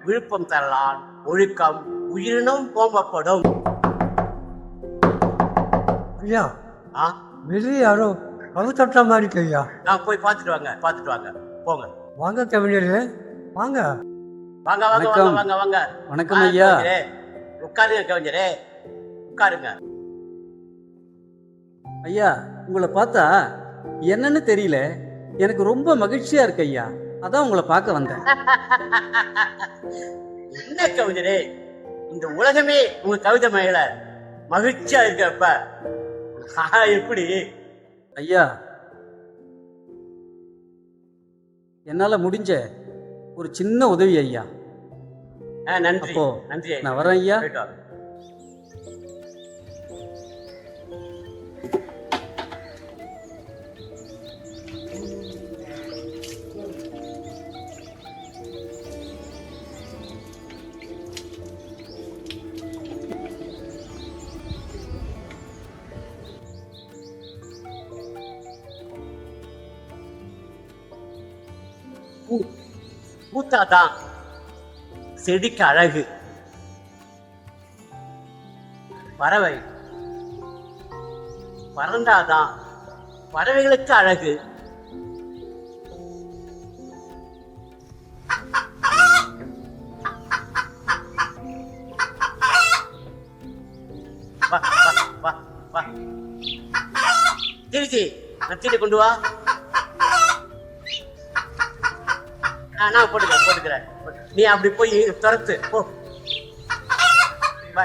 விழுப்பம் தரலான் ஒழுக்கம் உயிரினும் போம்பப்படும். ஐயா ஆ வெளியே யாரோ கவு தொட்ட மாதிரி இருக்கு ஐயா. போய் பார்த்துட்டு வாங்க போங்க. வாங்க கவிஞரே வாங்க. வாங்க வாங்க வாங்க வணக்கம். வாங்க வாங்க. வணக்கம் ஐயா. உட்காருங்க கவிஞரே, உட்காருங்க. ஐயா உங்களை பார்த்தா என்னன்னு தெரியல, எனக்கு ரொம்ப மகிழ்ச்சியா இருக்கு ஐயா. அதான் உங்களை பார்க்க வந்தேன். என்ன கவிஞரே, இந்த உலகமே உங்க கவிதை மேல மகிழ்ச்சியா இருக்கப்ப எப்படி? ஐயா என்னால முடிஞ்ச ஒரு சின்ன உதவி ஐயா. நன்றி அப்போ நன்றி. நான் வரேன் ஐயா. போயிட்டு வாங்க. பூத்தாதான் செடிக்கு அழகு. பறவை பறந்தாதான் பறவைகளுக்கு அழகு. வா வா வா வா. திருச்சி நத்திரி கொண்டு வா. நான் போட்டுக்கிறேன். நீ அப்படி போய் துரத்து போ.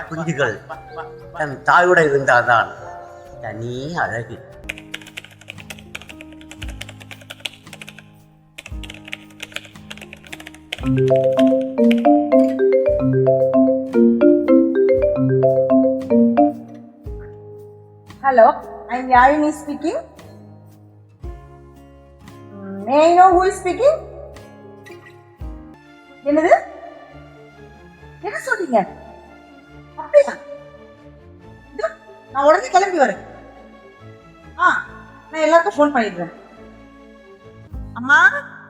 குஞ்சுகள் தன் தாயோட இருந்தாதான் தனி அழகு. Hello, I'm Yarini speaking. May I know who is speaking? என்னது? என்ன சொல்றீங்க? அப்படியா? இதோ, நான் உடனே கிளம்பி வரேன். நான் எல்லாருக்கும் ஃபோன் பண்ணிடுறேன். அம்மா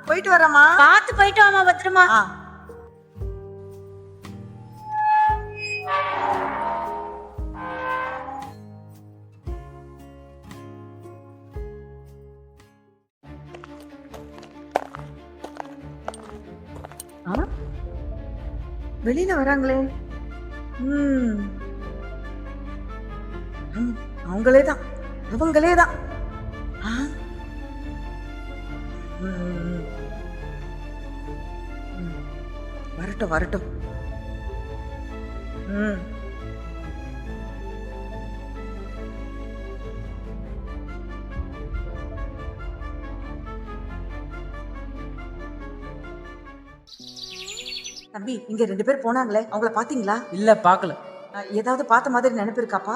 போயிட்டு வரேம்மா. பார்த்து போயிட்டு வாமா, பத்திரமா. வெளியில வராங்களே. அவங்களே தான். வரட்டும். தம்பி, இங்க 2 பேர் போனாங்களே, அவங்கள பாத்தீங்களா? இல்ல பாக்கல. ஏதாவது பார்த்த மாதிரி நினைப்பு இருக்காப்பா?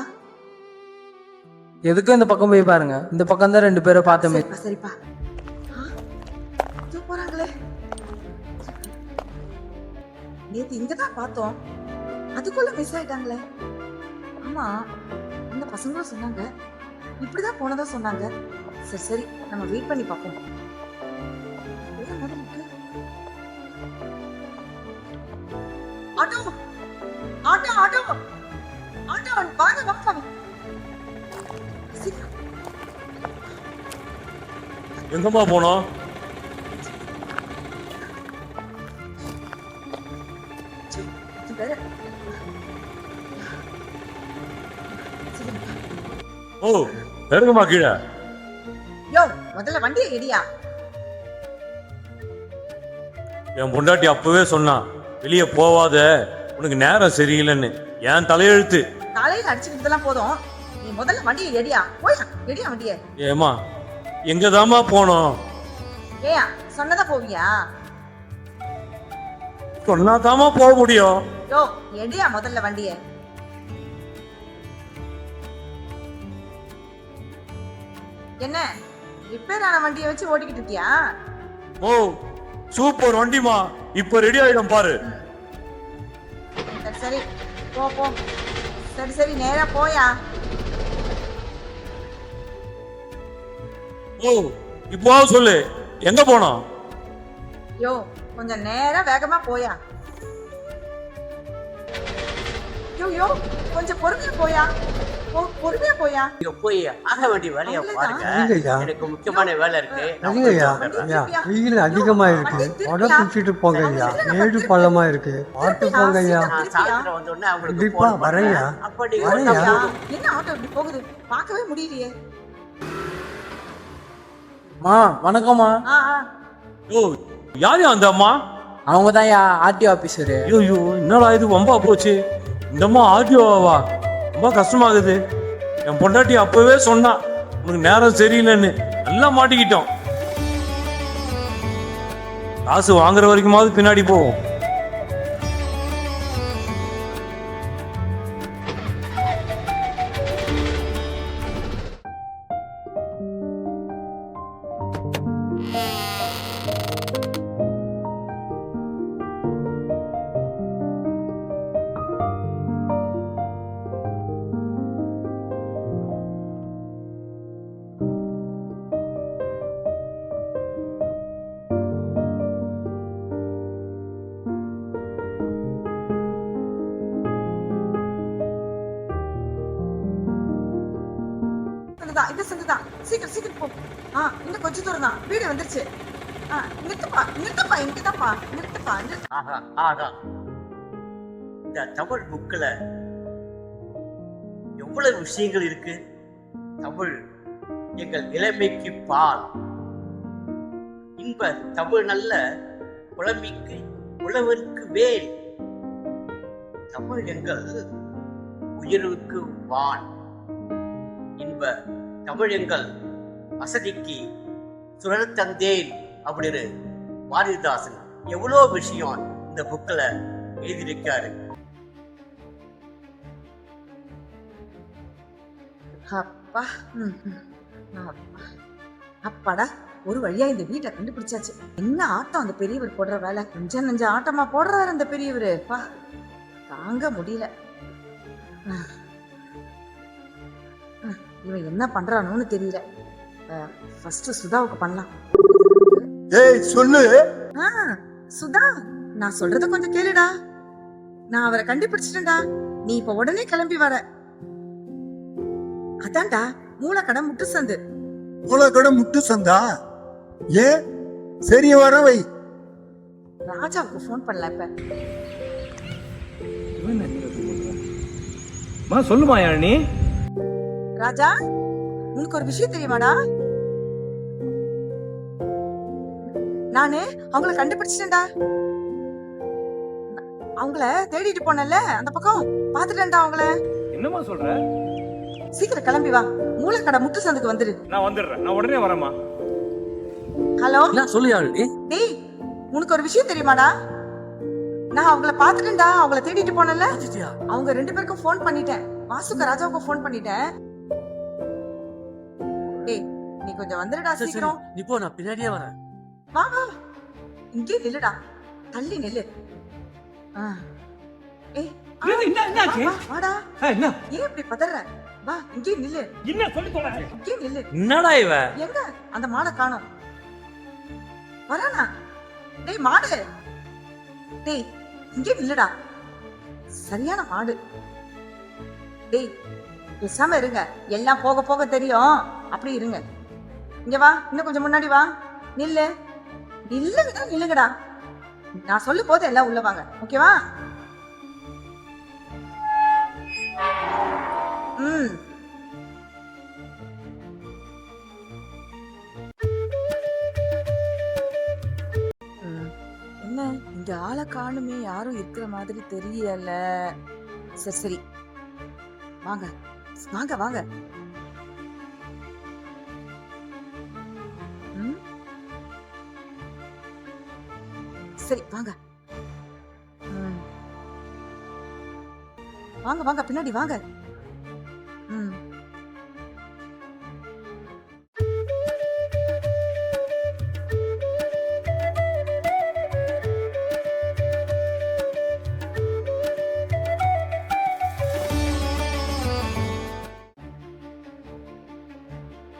எதுக்கும் இந்த பக்கம் போய் பாருங்க. இந்த பக்கம் தான் 2 பேரை பார்த்தமே. சரிப்பா. இதோ போறாங்களே. நேத்து இங்கதான் பார்த்தோம், அதுக்குள்ள மிஸ் ஆயிட்டாங்களே. ஆமா, அந்த பசங்களும் சொன்னாங்க இப்படிதான் போனதா சொன்னாங்க. சரி நம்ம வெயிட் பண்ணி பார்ப்போம். ஆட்டோ ஆட்டோ ஆட்டோ ஆட்டோ வாங்க. எங்கம்மா போனோம்? ஓ இறங்குமா கீழே. யோ, முதல்ல வண்டியை எடியா. என் பொண்டாட்டி அப்பவே சொன்னான், வெளியே போவாத, உனக்கு நேரம் சரியில்லைன்னு. என் தலையெழுத்து. தலையில அடிச்சுக்கிட்டதெல்லாம் போதும், நீ முதல்ல வண்டியை எடியா. போயா, எடியா வண்டியை. ஏமா எங்கதாம்மா போனோம்? ஏயா சொன்னதா போவியா? சொன்னாதாம்மா போக முடியும். யோ, எடியா முதல்ல வண்டியை. என்ன ரிப்பேரான வண்டியை வச்சு ஓட்டிக்கிட்டு இருக்கியா? ஓ சூப்பர் வண்டிமா, இப்ப ரெடி ஆயிடும் பாரு. சரி போ. சரி நேரா போயா. ஓ இப்போ சொல்லு, எங்க போனோம்? யோ, கொஞ்சம் நேரா வேகமா போயா. ஐயோ கொஞ்சம் பொறுமையா போயா, பொறுமையா போயா. நீங்க போய் ஆக வேண்டிய வேலையை பாருங்க. சரிங்கய்யா. எனக்கு முக்கியமான வேலை இருக்கு. நான் சரிங்கய்யா. போயிட்டு வந்துடுறேன். ஐயா வெயில் அதிகமா இருக்கு. உடம்பு பிடிச்சிட்டு போங்க ஐயா. மேடு பள்ளமா இருக்கு. பார்த்து போங்க ஐயா. நான் சாயந்தரம் வந்த உடனே அவங்களுக்கு கண்டிப்பா phone வரேன்யா. பண்றேன். அப்ப நீங்க வரேன்யா. வந்தா என்ன ஆட்டோ இப்படி போகுது, பார்க்கவே முடியலையே. மா வணக்கம்மா. யோ யாரு அந்த அம்மா? அவங்க தான் ஆர்டிஓ ஆபீசரு. ஐயோ என்னடா இது வம்பா போச்சு. இந்தம்மா ஆடியோவா? ரொம்ப கஷ்டமாகுது. என் பொண்டாட்டி அப்பவே சொன்னா உனக்கு நேரம் சரியில்லைன்னு. நல்லா மாட்டிக்கிட்டோம். காசு வாங்குற வரைக்குமாவது பின்னாடி போவோம். இந்த சந்துதான், சீக்கிரம் சீக்கிரம் போ. இன்னும் கொஞ்சம் தூரம் தான், வீடு வந்துருச்சு. நிறுத்துப்பா நிறுத்துப்பா, இங்கதான்ப்பா, நிறுத்துப்பா நிறுத்து. ஆஹா ஆஹா. இந்த தமிழ் புக்ல எவ்வளவு விஷயங்கள் இருக்கு. தமிழ் எங்கள் இளமைக்கு பால், இன்ப தமிழ் நல்ல புலமைக்கு உழவருக்கு வேல், தமிழ் எங்கள் உயர்வுக்கு வான், இன்ப தமிழ் எங்கள் வசதிக்கு சுழல் தந்தேன் அப்படின்னு பாரதிதாசன் எவ்வளோ விஷயம் இந்த புக்கில் எழுதியிருக்காரு. அப்பா அப்பாடா, ஒரு வழியா இந்த வீட்டை கண்டுபிடிச்சாச்சு. என்ன ஆட்டம் அந்த பெரியவர் போடுற வேலை. கொஞ்சம் நெஞ்ச ஆட்டமா போடுறாரு அந்த பெரியவர். பா தாங்க முடியல. இவன் என்ன பண்றானோன்னு தெரியல. ஃபர்ஸ்ட் சுதாவுக்கு பண்ணலாம். ஏய் சொல்லு. சுதா, நான் சொல்றத கொஞ்சம் கேளுடா. நான் அவரை கண்டுபிடிச்சிட்டேன்டா. நீ இப்ப உடனே கிளம்பி வர. அதான்டா மூலக்கடை முட்டு சந்து. மூலக்கடை முட்டு சந்தா? ஏன் சரி வர வை. ராஜாவுக்கு போன் பண்ணல இப்ப. சொல்லுமா யாழினி. ராஜா, உனக்கு ஒரு விஷயம் தெரியுமாடா? நானு அவங்கள கண்டுபிடிச்சிட்டேன்டா. அவங்கள தேடிட்டு போனல அந்த பக்கம், பாத்துட்டேன்டா அவங்கள. என்னமா சொல்ற? சீக்கிரம் கிளம்பி வா, மூலக்கடை முட்டு சந்துக்கு வந்துரு. நான் வந்துடுறேன், நான் உடனே வரேம்மா. ஹலோ. என்ன சொல்லு யாழினி. டேய், உனக்கு ஒரு விஷயம் தெரியுமாடா? நான் அவங்கள பாத்துட்டேன்டா. அவங்கள தேடிட்டு போனல, அவங்க 2 பேருக்கும் போன் பண்ணிட்டேன். வாசுக்கு ராஜாவுக்கு போன் பண்ணிட்டேன். டேய், நீ கொஞ்சம் வந்துடுடா சீக்கிரம். நீ போ, நான் பின்னாடியே வரேன். வா வா, இங்கே நில்லுடா, தள்ளி நில்லு. ஏய் என்னாச்சு? வாடா. என்ன ஏன் இப்படி பதற? வா, இங்கே நில்லு. என்ன சொல்லி தொலை. இங்கே நில்லு. என்னடா இவ? எங்க அந்த மாடை காணோம். வரானா? டேய் மாடு, டேய் இங்கே நில்லுடா. சரியான மாடு. டேய் பேசாம இருங்க, எல்லாம் போக போக தெரியும். அப்படி இருங்க. இங்க வா, இன்னும் கொஞ்சம் முன்னாடி வா. நில்லு நில்லுங்கடா, நில்லுங்கடா. நான் சொல்லும் போது எல்லாம் உள்ள வாங்க, ஓகேவா? என்ன இங்க ஆளை காணுமே, யாரும் இருக்கிற மாதிரி தெரியல. சரி சரி, வாங்க வாங்க வாங்க. சரி வாங்க. வாங்க வாங்க, பின்னாடி வாங்க.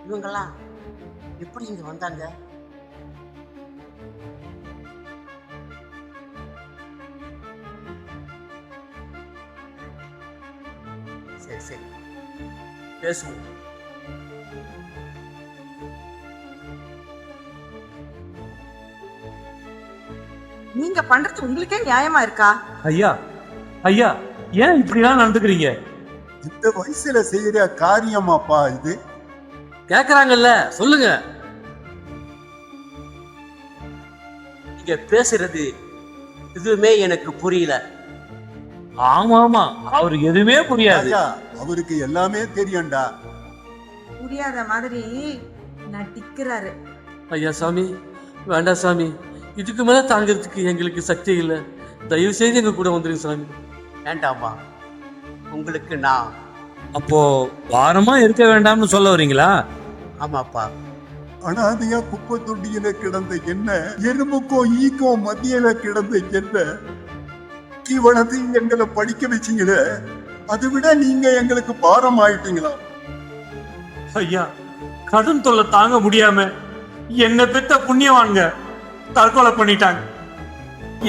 இவங்கெல்லாம் எப்படி இங்க வந்தாங்க? சரி சரி பேசுவோம். நீங்க பண்றது உங்களுக்கே நியாயமா இருக்கா? ஐயா ஐயா ஏன் இப்படிலாம் நடந்துக்கிறீங்க? இந்த வயசுல செய்யற காரியமாப்பா இது? கேக்குறாங்கல்ல, சொல்லுங்க. நீங்க பேசுறது எதுவுமே எனக்கு புரியல. ஆமா ஆமா, அவருக்கு எதுவுமே புரியாது. ஐயா, அவருக்கு எல்லாமே தெரியும்டா. புரியாத மாதிரி நடிக்கிறாரு. ஐயா சாமி, வேண்டாம் சாமி, இதுக்கு மேல தாங்கிறதுக்கு எங்களுக்கு சக்தி இல்லை. தயவு செய்து எங்க கூட வந்துருங்க சாமி. வேண்டாமா, உங்களுக்கு நான். அப்போ வாரமா இருக்க வேண்டாம்னு சொல்ல வரீங்களா? ஆமாப்பா, அனாதையா குப்பை தொண்டியில கிடந்த என்ன, எறும்புக்கும் ஈக்கும் மத்தியில கிடந்த என்ன இவனது எங்களை படிக்க வச்சீங்களே, அதை விட நீங்க எங்களுக்கு பாரம் ஆயிட்டீங்களா? ஐயா, கடன் தொல்லை தாங்க முடியாம என்ன பெத்த புண்ணியவான்க தற்கொலை பண்ணிட்டாங்க.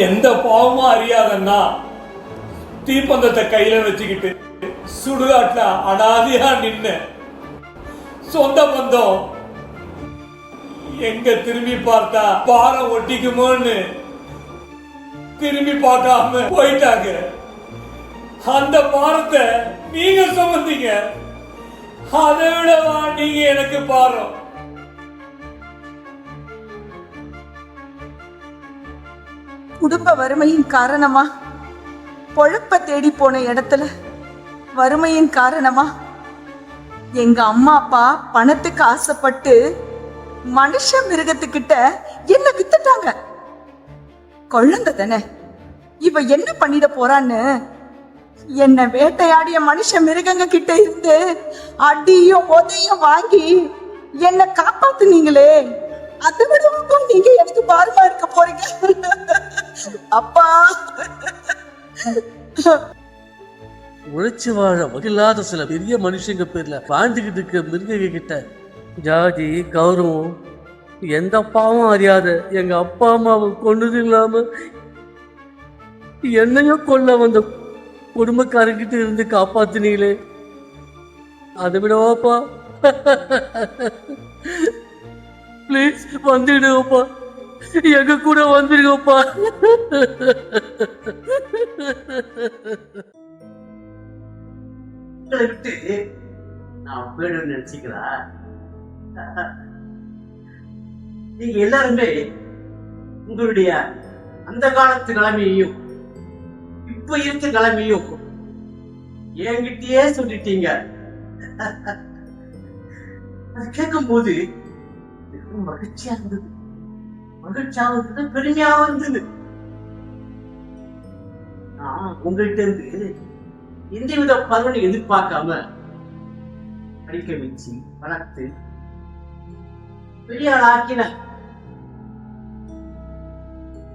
எந்த பாவமும் அறியாதன்னா தீப்பந்தத்தை கையில வச்சுக்கிட்டு சுடுகாட்டுல அனாதையா நின்ன சொந்த பந்தம் எங்க திரும்பி பார்த்தா பாரம் ஒட்டிக்குமோன்னு திரும்பி பார்க்காம போயிட்டாங்க. அந்த பாரத்தை நீங்க சுமந்தீங்க, அதை விடவா நீங்க எனக்கு பாரம்? குடும்ப வறுமையின் காரணமா, பொழப்ப தேடி போன இடத்துல வறுமையின் காரணமா எங்க அம்மா அப்பா பணத்துக்கு ஆசைப்பட்டு மனுஷ மிருகத்துக்கிட்ட என்ன வித்துட்டாங்க. குழந்தை தானே, இவ என்ன பண்ணிட போறான்னு என்ன வேட்டையாடிய மனுஷ மிருகங்க கிட்ட இருந்து அடியும் உதையும் வாங்கி என்ன காப்பாத்துனீங்களே, அதை விட நீங்க எனக்கு பாரமா இருக்க போறீங்க அப்பா. உழைச்சு வாழ வகில்லாத சில பெரிய மனுஷங்க பேர்ல வாழ்ந்துகிட்டு இருக்க மிருகங்க கிட்ட ஜாதி கௌரவம் எந்த பாவம் அறியாத எங்க அப்பா அம்மாவை கொண்டது இல்லாம என்னையும் கொல்ல வந்த குடும்பக்காரங்கிட்ட இருந்து காப்பாத்தினீங்களே, அதை விடவாப்பா? ப்ளீஸ் வந்துடுங்கப்பா, எங்க கூட வந்துடுங்கப்பா. உங்களை விட்டு நான் போயிடுன்னு நினைச்சீங்களா? நீங்க எல்லாருமே உங்களுடைய அந்த காலத்து நிலைமையையும் இப்ப இருக்க நிலைமையும் என்கிட்டயே சொல்லிட்டீங்க. அது கேட்கும் போது மகிழ்ச்சியா இருந்தது, மகிழ்ச்சியா இருந்தது, பெருமையா இருந்தது. நான் உங்கள்கிட்ட இருந்து எந்தவித பலனை எதிர்பார்க்காம படிக்க வச்சு வளர்த்து பெரிய ஆள் ஆக்கின.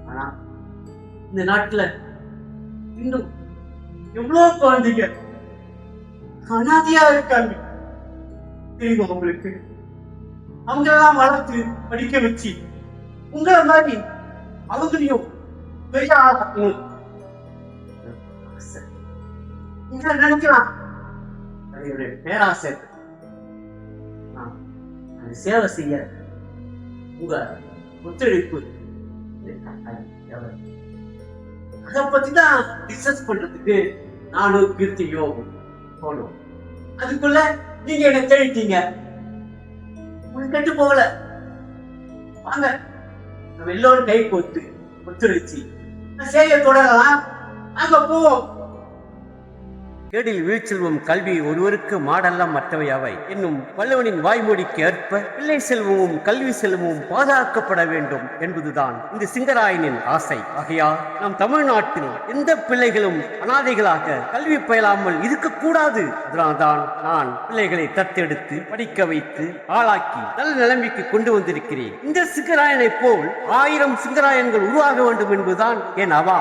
ஆனா இந்த நாட்டுல இன்னும் எவ்வளவு குழந்தைங்க அனாதையா இருக்காங்க தெரியுமா உங்களுக்கு? அவங்க எல்லாம் வளர்த்து படிக்க வச்சு உங்களை மாதிரி அவங்களையும் பெரிய ஆளாக்கணும் நீங்க நினைக்கலாம். என்னுடைய பேராசை சேவை செய்ய உங்க ஒத்துழைப்பு அதை பத்தி தான் டிஸ்கஸ் பண்றதுக்கு நானும் கீர்த்தியும் போனோம். அதுக்குள்ள நீங்க என்ன தேடிட்டீங்க. உங்களுக்கு கெட்டு போகல, வாங்க நம்ம எல்லோரும் கை கோத்து ஒத்துழைச்சு சேவையை தொடரலாம். அங்க போவோம். கேடில் வீழ்ச்செல்வம் கல்வி ஒருவருக்கு மாடல்ல மற்றவை அவை என்னும் வள்ளுவனின் வாய்மொழிக்கு ஏற்ப பிள்ளை செல்வமும் கல்வி செல்வமும் பாதுகாக்கப்பட வேண்டும் என்பதுதான் இந்த சிங்கராயனின் ஆசை. ஆகையால் நம் தமிழ்நாட்டில் எந்த பிள்ளைகளும் அனாதைகளாக கல்வி பயிலாமல் இருக்கக்கூடாது. அதனால்தான் நான் பிள்ளைகளை தத்தெடுத்து படிக்க வைத்து ஆளாக்கி நல்ல நிலைமைக்கு கொண்டு வந்திருக்கிறேன். இந்த சிங்கராயனை போல் 1000 சிங்கராயன்கள் உருவாக வேண்டும் என்பதுதான் என் அவா.